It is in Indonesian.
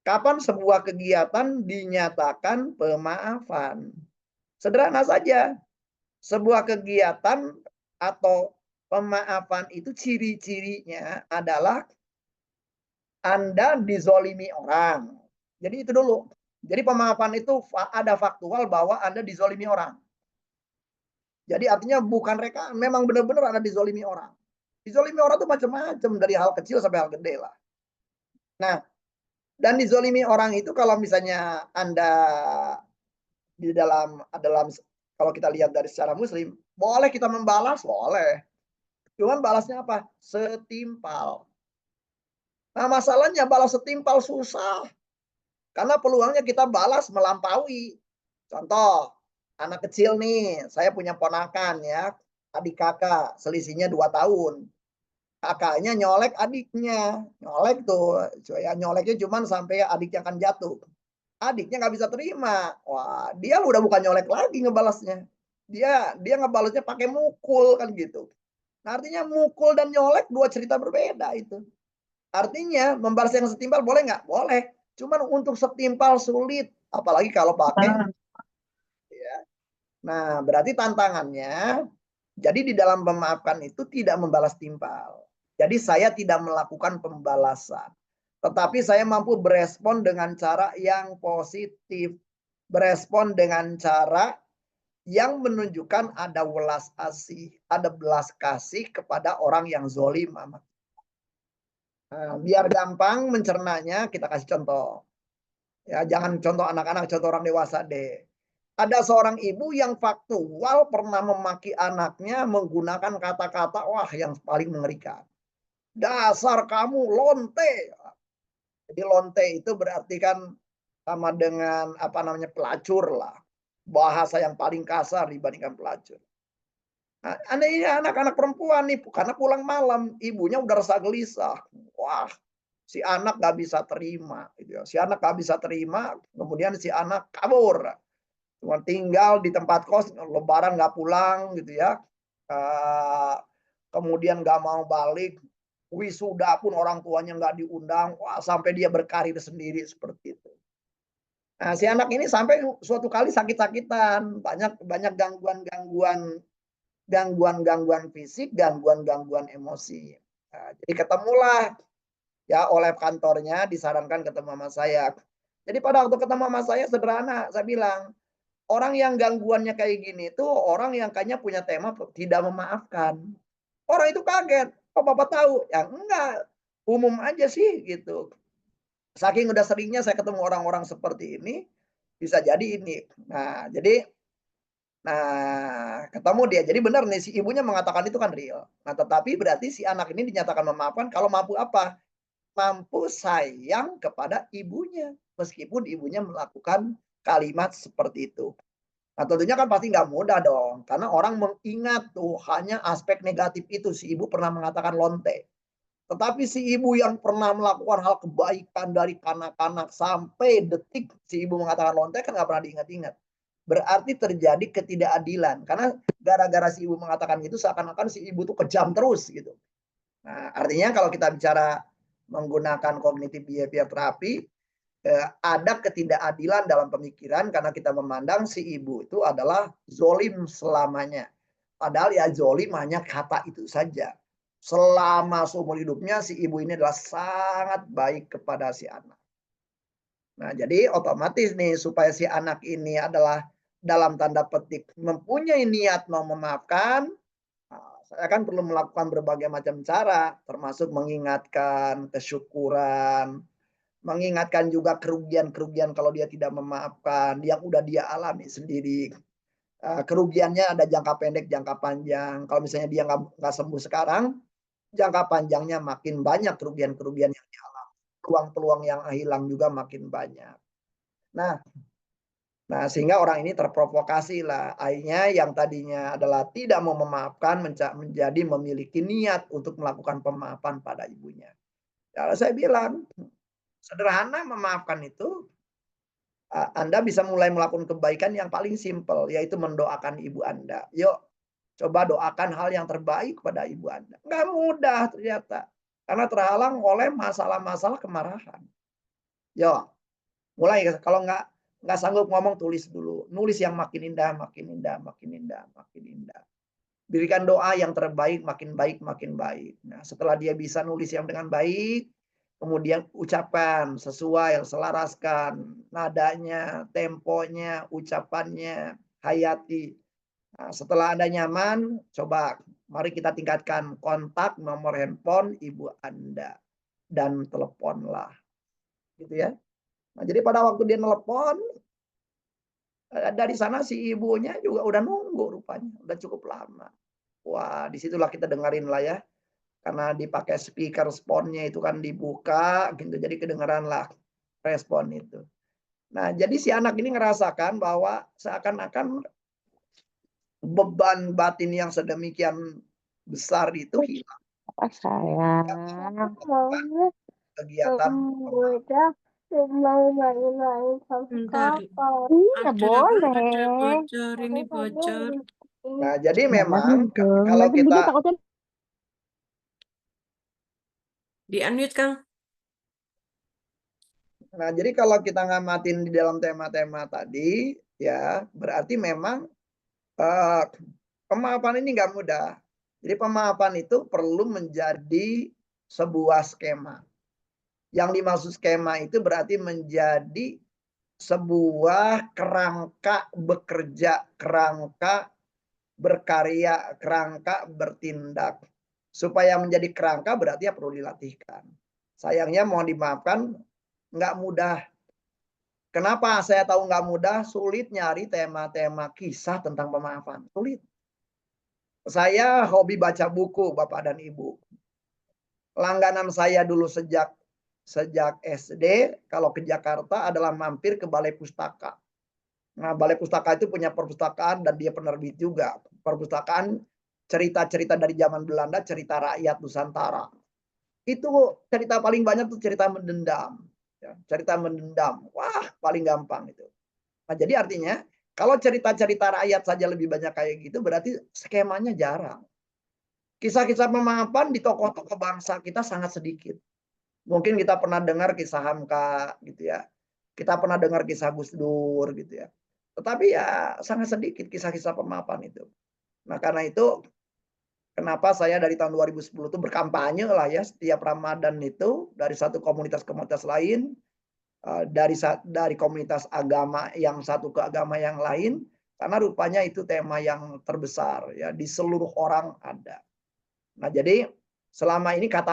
Kapan sebuah kegiatan dinyatakan pemaafan? Sederhana saja, sebuah kegiatan atau pemaafan itu ciri-cirinya adalah Anda dizolimi orang. Jadi itu dulu. Jadi pemaafan itu ada faktual bahwa Anda dizolimi orang. Jadi artinya bukan reka, memang benar-benar Anda dizolimi orang. Dizolimi orang itu macam-macam, dari hal kecil sampai hal gede lah. Nah, dan dizolimi orang itu kalau misalnya Anda di dalam kalau kita lihat dari secara muslim, boleh kita membalas, boleh. Cuman balasnya apa? Setimpal. Nah, masalahnya balas setimpal susah. Karena peluangnya kita balas melampaui. Contoh, anak kecil nih, saya punya ponakan ya, adik kakak, selisihnya 2 tahun. Kakaknya nyolek adiknya, nyolek tuh, ya nyoleknya cuman sampai adiknya akan jatuh. Adiknya nggak bisa terima. Wah, dia udah bukan nyolek lagi ngebalasnya. Dia dia ngebalasnya pakai mukul kan gitu. Nah, artinya mukul dan nyolek 2 cerita berbeda itu. Artinya membalas yang setimpal boleh nggak? Boleh. Cuman untuk setimpal sulit, apalagi kalau pakai ya. Nah, berarti tantangannya, jadi di dalam memaafkan itu tidak membalas timpal. Jadi saya tidak melakukan pembalasan. Tetapi saya mampu berespon dengan cara yang positif. Berespon dengan cara yang menunjukkan ada welas asih, ada belas kasih kepada orang yang zolim. Nah, biar gampang mencernanya, kita kasih contoh. Ya, jangan contoh anak-anak, contoh orang dewasa deh. Ada seorang ibu yang faktual pernah memaki anaknya menggunakan kata-kata wah yang paling mengerikan. Dasar kamu lonte. Jadi lonte itu berarti kan sama dengan apa namanya pelacur lah. Bahasa yang paling kasar dibandingkan pelacur. Nah, anda ini anak-anak perempuan nih karena pulang malam, ibunya udah rasa gelisah. Wah, si anak nggak bisa terima, gitu ya. Si anak nggak bisa terima, kemudian si anak kabur. Cuma tinggal di tempat kos, lebaran nggak pulang gitu ya. Uh, kemudian nggak mau balik, wisuda pun orang tuanya nggak diundang, wah sampai dia berkarir sendiri seperti itu. Nah, si anak ini sampai suatu kali sakit-sakitan, banyak banyak gangguan-gangguan gangguan-gangguan fisik, gangguan-gangguan emosi. Nah, jadi ketemulah ya oleh kantornya disarankan ketemu sama saya. Jadi pada waktu ketemu sama saya sederhana, saya bilang, orang yang gangguannya kayak gini tuh orang yang kayaknya punya tema tidak memaafkan. Orang itu kaget, "Oh, Bapak tahu?" Ya enggak, umum aja sih gitu. Saking udah seringnya saya ketemu orang-orang seperti ini, bisa jadi ini. Ketemu dia. Jadi benar nih si ibunya mengatakan itu kan real. Nah, tetapi berarti si anak ini dinyatakan memaafkan kalau mampu apa? Mampu sayang kepada ibunya, meskipun ibunya melakukan kalimat seperti itu. Nah, tentunya kan pasti nggak mudah dong, karena orang mengingat tuh hanya aspek negatif itu, si ibu pernah mengatakan lonte. Tetapi si ibu yang pernah melakukan hal kebaikan dari kanak-kanak sampai detik si ibu mengatakan lonte kan nggak pernah diingat-ingat. Berarti terjadi ketidakadilan, karena gara-gara si ibu mengatakan gitu seakan-akan si ibu tuh kejam terus gitu. Nah, artinya kalau kita bicara menggunakan cognitive behavior therapy, ada ketidakadilan dalam pemikiran karena kita memandang si ibu itu adalah zolim selamanya. Padahal ya zolim hanya kata itu saja. Selama seumur hidupnya si ibu ini adalah sangat baik kepada si anak. Nah, jadi otomatis nih supaya si anak ini adalah dalam tanda petik mempunyai niat mau memaafkan, saya kan perlu melakukan berbagai macam cara, termasuk mengingatkan kesyukuran, mengingatkan juga kerugian-kerugian kalau dia tidak memaafkan, yang udah dia alami sendiri. Kerugiannya ada jangka pendek, jangka panjang. Kalau misalnya dia nggak sembuh sekarang, jangka panjangnya makin banyak kerugian-kerugian yang dialami. Peluang-peluang yang hilang juga makin banyak. Nah, Nah, sehingga orang ini terprovokasi lah. Akhirnya yang tadinya adalah tidak mau memaafkan menjadi memiliki niat untuk melakukan pemaafan pada ibunya. Kalau saya bilang, sederhana memaafkan itu, Anda bisa mulai melakukan kebaikan yang paling simpel, yaitu mendoakan ibu Anda. Yuk, coba doakan hal yang terbaik pada ibu Anda. Nggak mudah ternyata. Karena terhalang oleh masalah-masalah kemarahan. Yo, mulai kalau nggak sanggup ngomong tulis dulu. Nulis yang makin indah, makin indah, makin indah, makin indah. Berikan doa yang terbaik, makin baik, makin baik. Nah, setelah dia bisa nulis yang dengan baik, kemudian ucapkan sesuai, selaraskan nadanya, temponya, ucapannya, hayati. Nah, setelah Anda nyaman, coba mari kita tingkatkan kontak nomor handphone ibu Anda dan teleponlah, gitu ya. Nah, jadi pada waktu dia telepon, dari sana si ibunya juga udah nunggu rupanya, udah cukup lama. Wah, disitulah kita dengerin lah ya, karena dipakai speaker phone-nya itu kan dibuka gitu, jadi kedengeranlah respon itu. Nah, jadi si anak ini ngerasakan bahwa seakan-akan beban batin yang sedemikian besar itu hilang. Apa sayang? Kegiatan Udah mau main-main sama Bentar, kakak. Iya ada boleh. bocor, ini bocor. Nah, jadi Jangan memang dong. kalau Nanti dia kita takutnya Di-unmute, Kang. Nah, jadi kalau kita ngamatin di dalam tema-tema tadi, ya berarti memang eh, pemahaman ini nggak mudah. Jadi pemahaman itu perlu menjadi sebuah skema. Yang dimaksud skema itu berarti menjadi sebuah kerangka bekerja, kerangka berkarya, kerangka bertindak. Supaya menjadi kerangka berarti ya perlu dilatihkan. Sayangnya mohon dimaafkan, nggak mudah. Kenapa saya tahu nggak mudah? Sulit nyari tema-tema kisah tentang pemaafan. Sulit. Saya hobi baca buku, Bapak dan Ibu. Langganan saya dulu sejak SD, kalau ke Jakarta adalah mampir ke Balai Pustaka. Nah, Balai Pustaka itu punya perpustakaan dan dia penerbit juga. Perpustakaan cerita-cerita dari zaman Belanda, cerita rakyat Nusantara. Itu cerita paling banyak tuh cerita mendendam. Ya, cerita mendendam. Wah, paling gampang itu. Nah, jadi artinya kalau cerita-cerita rakyat saja lebih banyak kayak gitu, berarti skemanya jarang. Kisah-kisah pemaafan di tokoh-tokoh bangsa kita sangat sedikit. Mungkin kita pernah dengar kisah Hamka gitu ya. Kita pernah dengar kisah Gus Dur gitu ya. Tetapi ya sangat sedikit kisah-kisah pemaafan itu. Nah, karena itu kenapa saya dari tahun 2010 itu berkampanye lah ya setiap Ramadan itu dari satu komunitas ke komunitas lain, dari komunitas agama yang satu ke agama yang lain, karena rupanya itu tema yang terbesar ya di seluruh orang ada. Nah, jadi selama ini kata